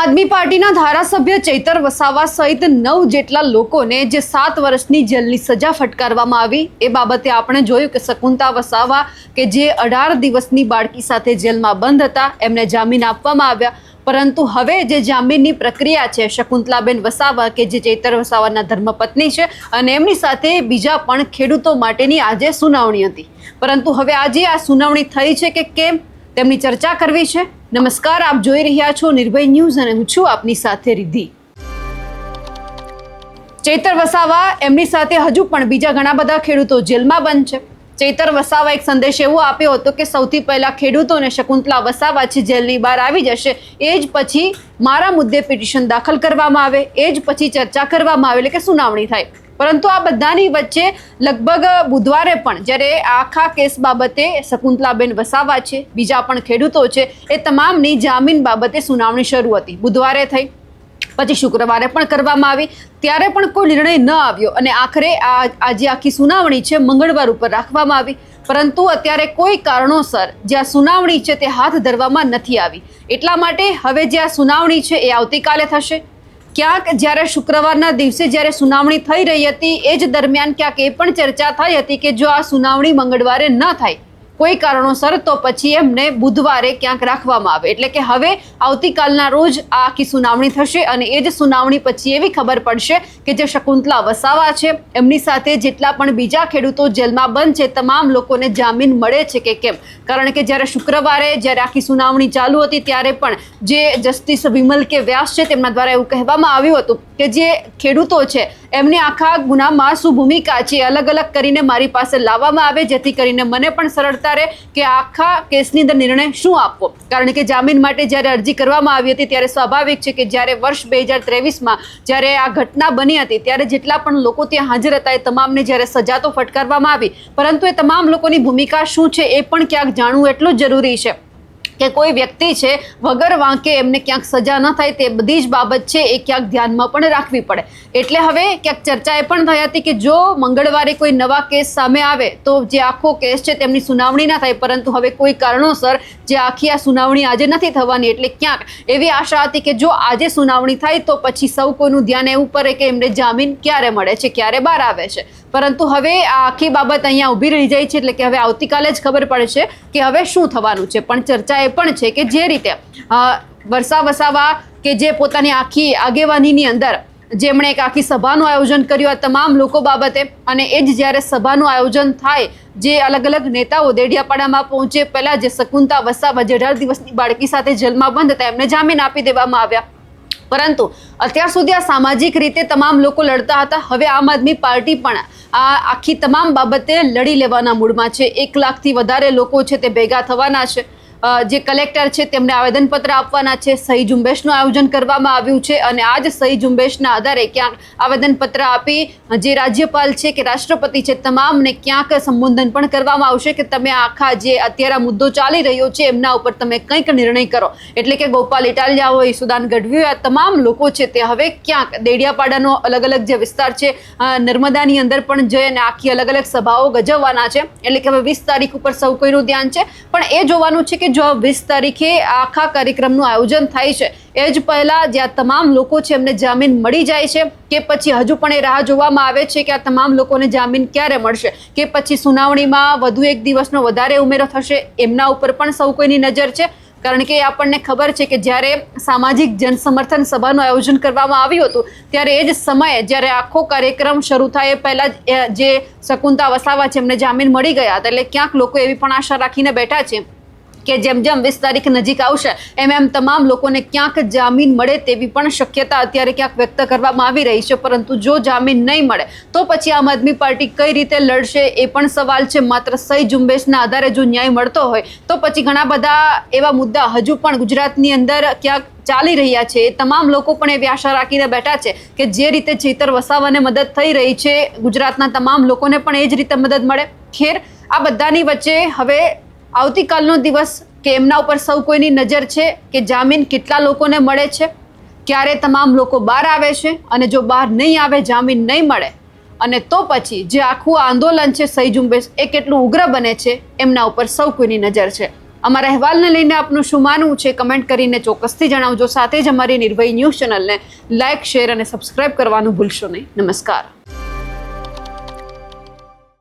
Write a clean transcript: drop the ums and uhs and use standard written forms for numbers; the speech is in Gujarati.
આદમી પાર્ટીના ધારાસભ્ય ચૈતર વસાવા સહિત 9 જેટલા લોકોને જે 7 વર્ષની જેલની સજા ફટકારવામાં આવી એ બાબતે આપણે જોયું કે શકુંતલા વસાવા કે જે 18 દિવસની બાળકી સાથે જેલમાં બંધ હતા એમને જામીન આપવામાં આવ્યા, પરંતુ હવે જે જામીનની પ્રક્રિયા છે શકુંતલાબેન વસાવા કે જે ચૈતર વસાવાના ધર્મપત્ની છે અને એમની સાથે બીજા પણ ખેડૂતો માટેની આજે સુનાવણી હતી, પરંતુ હવે આજે આ સુનાવણી થઈ છે કે કેમ તેમની ચર્ચા કરવી છે। નમસ્કાર, આપ જોઈ રહ્યા છો નિર્ભય ન્યૂઝ અને હું છું આપની સાથે રિદ્ધિ। ચૈતર વસાવા એમની સાથે હજુ પણ બીજા ઘણા બધા ખેડૂતો જેલમાં બંધ છે। ચૈતર વસાવા એક સંદેશ એવો આપ્યો હતો કે સૌથી પહેલા ખેડૂતોને શકુંતલા વસાવા છે જેલની બહાર આવી જશે, એ જ પછી મારા મુદ્દે પિટિશન દાખલ કરવામાં આવે, એ જ પછી ચર્ચા કરવામાં આવે, એટલે કે સુનાવણી થાય। પરંતુ આ બધાની વચ્ચે લગભગ બુધવારે પણ જ્યારે આખા કેસ બાબતે શકુંતલાબેન વસાવા છે, બીજા પણ ખેડૂતો છે, એ તમામની જામીન બાબતે સુનાવણી શરૂ હતી, બુધવારે થઈ, પછી શુક્રવારે પણ કરવામાં આવી, ત્યારે પણ કોઈ નિર્ણય ન આવ્યો અને આખરે આજે આખી સુનાવણી છે મંગળવાર ઉપર રાખવામાં આવી, પરંતુ અત્યારે કોઈ કારણોસર જે આ સુનાવણી છે તે હાથ ધરવામાં નથી આવી। એટલા માટે હવે જે આ સુનાવણી છે એ આવતીકાલે થશે। ક્યાંક જ્યારે શુક્રવારના દિવસે જ્યારે સુનાવણી થઈ રહી હતી એ જ દરમિયાન ક્યાંક એ પણ ચર્ચા થઈ હતી કે જો આ સુનાવણી મંગળવારે ન થાય કોઈ કારણોસર તો પછી એમને બુધવારે ક્યાંક રાખવામાં આવે, એટલે કે હવે આવતીકાલના રોજ આ આખી સુનાવણી થશે અને એ જ સુનાવણી પછી એવી ખબર પડશે કે જે શકુંતલા વસાવા છે એમની સાથે જેટલા પણ બીજા ખેડૂતો જેલમાં બંધ છે તમામ લોકોને જામીન મળે છે કે કેમ। કારણ કે જ્યારે શુક્રવારે જ્યારે આખી સુનાવણી ચાલુ હતી ત્યારે પણ જે જસ્ટિસ વિમલ કે વ્યાસ છે તેમના દ્વારા એવું કહેવામાં આવ્યું હતું કે જે ખેડૂતો છે એમની આખા ગુનામાં શું ભૂમિકા છે અલગ અલગ કરીને મારી પાસે લાવવામાં આવે, જેથી કરીને મને પણ સરળતા રહે કે આખા કેસની અંદર નિર્ણય શું આપવો। કારણ કે જામીન માટે જ્યારે અરજી કરવામાં આવી હતી ત્યારે સ્વાભાવિક છે કે જ્યારે વર્ષ 2023માં જ્યારે આ ઘટના બની હતી ત્યારે જેટલા પણ લોકો ત્યાં હાજર હતા એ તમામને જ્યારે સજા તો ફટકારવામાં આવી, પરંતુ એ તમામ લોકોની ભૂમિકા શું છે એ પણ ક્યાંક જાણવું એટલું જ જરૂરી છે કે કોઈ વ્યક્તિ છે વગર વાંકે એમને ક્યાંક સજા ન થાય તે બધી જ બાબત છે એ ક્યાંક ધ્યાનમાં પણ રાખવી પડે। એટલે હવે ક્યાંક ચર્ચા એ પણ થઈ હતી કે જો મંગળવારે કોઈ નવા કેસ સામે આવે તો જે આખો કેસ છે તેમની સુનાવણી ના થાય, પરંતુ હવે કોઈ કારણોસર જે આખી આ સુનાવણી આજે નથી થવાની, એટલે ક્યાંક એવી આશા હતી કે જો આજે સુનાવણી થાય તો પછી સૌ કોઈનું ધ્યાન એવું પડે કે એમને જામીન ક્યારે મળે છે, ક્યારે બહાર આવે છે, પરંતુ હવે આ આખી બાબત અહીંયા ઊભી રહી જાય છે, એટલે કે હવે આવતીકાલે જ ખબર પડશે કે હવે શું થવાનું છે। પણ ચર્ચા એ પણ છે કે જે રીતે વસાવા કે જે પોતાની આખી આગેવાનીની અંદર જેમણે એક આખી સભાનું આયોજન કર્યું આ તમામ લોકો બાબતે, અને એ જ જ્યારે સભાનું આયોજન થાય જે અલગ અલગ નેતાઓ દેડિયાપાડામાં પહોંચે પહેલા જે શકુંતલા વસાવા જે 18 દિવસની બાળકી સાથે જેલમાં બંધ હતા એમને જામીન આપી દેવામાં આવ્યા, પરંતુ અત્યાર સુધી આ સામાજિક રીતે તમામ લોકો લડતા હતા, હવે આમ આદમી પાર્ટી પણ આ આખી તમામ બાબતે લડી લેવાના મૂડમાં છે। 1 લાખથી વધારે લોકો છે તે ભેગા થવાના છે, જે કલેક્ટર છે તેમને આવેદનપત્ર આપવાના છે, સહી ઝુંબેશનું આયોજન કરવામાં આવ્યું છે અને આ જ સહી ઝુંબેશના આધારે ક્યાંક આવેદનપત્ર આપી જે રાજ્યપાલ છે કે રાષ્ટ્રપતિ છે તમામને ક્યાંક સંબોધન પણ કરવામાં આવશે કે તમે આખા જે અત્યારે મુદ્દો ચાલી રહ્યો છે એમના ઉપર તમે કંઈક નિર્ણય કરો। એટલે કે ગોપાલ ઇટાલિયા હોય, ઈસુદાન ગઢવી હોય, આ તમામ લોકો છે તે હવે ક્યાંક દેડિયાપાડાનો અલગ અલગ જે વિસ્તાર છે નર્મદાની અંદર પણ જઈ અને આખી અલગ અલગ સભાઓ ગજવવાના છે, એટલે કે હવે 20 તારીખ ઉપર સૌ કોઈનું ધ્યાન છે। પણ એ જોવાનું છે કે જો 20 તારીખે આખા કાર્યક્રમનું આયોજન થાય છે એ જ પહેલા જે આ તમામ લોકો છે એમને જામીન મળી જાય છે કે પછી હજુ પણ એ રાહ જોવામાં આવે છે કે આ તમામ લોકોને જામીન ક્યારે મળશે, કે પછી સુનાવણીમાં વધુ 1 દિવસનો વધારે ઉમેરો થશે, એમના ઉપર પણ સૌ કોઈની નજર છે। કારણ કે આપણને ખબર છે કે જ્યારે સામાજિક જનસમર્થન સભાનું આયોજન કરવામાં આવ્યું હતું ત્યારે એ જ સમયે જ્યારે આખો કાર્યક્રમ શરૂ થાય એ પહેલાં જે શકુંતલા વસાવા છે એમને જામીન મળી ગયા હતા, એટલે ક્યાંક લોકો એવી પણ આશા રાખીને બેઠા છે કે જેમ જેમ 20 તારીખ નજીક આવશે એમ તમામ લોકોને ક્યાંક જામીન મળે તેવી પણ શક્યતા અત્યારે ક્યાંક વ્યક્ત કરવામાં આવી રહી છે। પરંતુ જો જામીન નહીં મળે તો પછી આમ આદમી પાર્ટી કઈ રીતે લડશે એ પણ સવાલ છે। માત્ર સહી ઝુંબેશના આધારે જો ન્યાય મળતો હોય તો પછી ઘણા બધા એવા મુદ્દા હજુ પણ ગુજરાતની અંદર ક્યાંક ચાલી રહ્યા છે, તમામ લોકો પણ એવી આશા રાખીને બેઠા છે કે જે રીતે ચૈતર વસાવાને મદદ થઈ રહી છે ગુજરાતના તમામ લોકોને પણ એ જ રીતે મદદ મળે। ખેર આ બધાની વચ્ચે હવે આવતીકાલનો દિવસ કે એમના ઉપર સૌ કોઈની નજર છે કે જામીન કેટલા લોકોને મળે છે, ક્યારે તમામ લોકો બહાર આવે છે, અને જો બહાર નહીં આવે, જામીન નહીં મળે અને તો પછી જે આખું આંદોલન છે સહી ઝુંબેશ એ કેટલું ઉગ્ર બને છે એમના ઉપર સૌ કોઈની નજર છે। અમારા અહેવાલને લઈને આપનું શું માનવું છે કમેન્ટ કરીને ચોક્કસથી જણાવજો. સાથે જ અમારી નિર્ભય ન્યૂઝ ચેનલને લાઇક, શેર અને સબસ્ક્રાઇબ કરવાનું ભૂલશો નહીં. નમસ્કાર.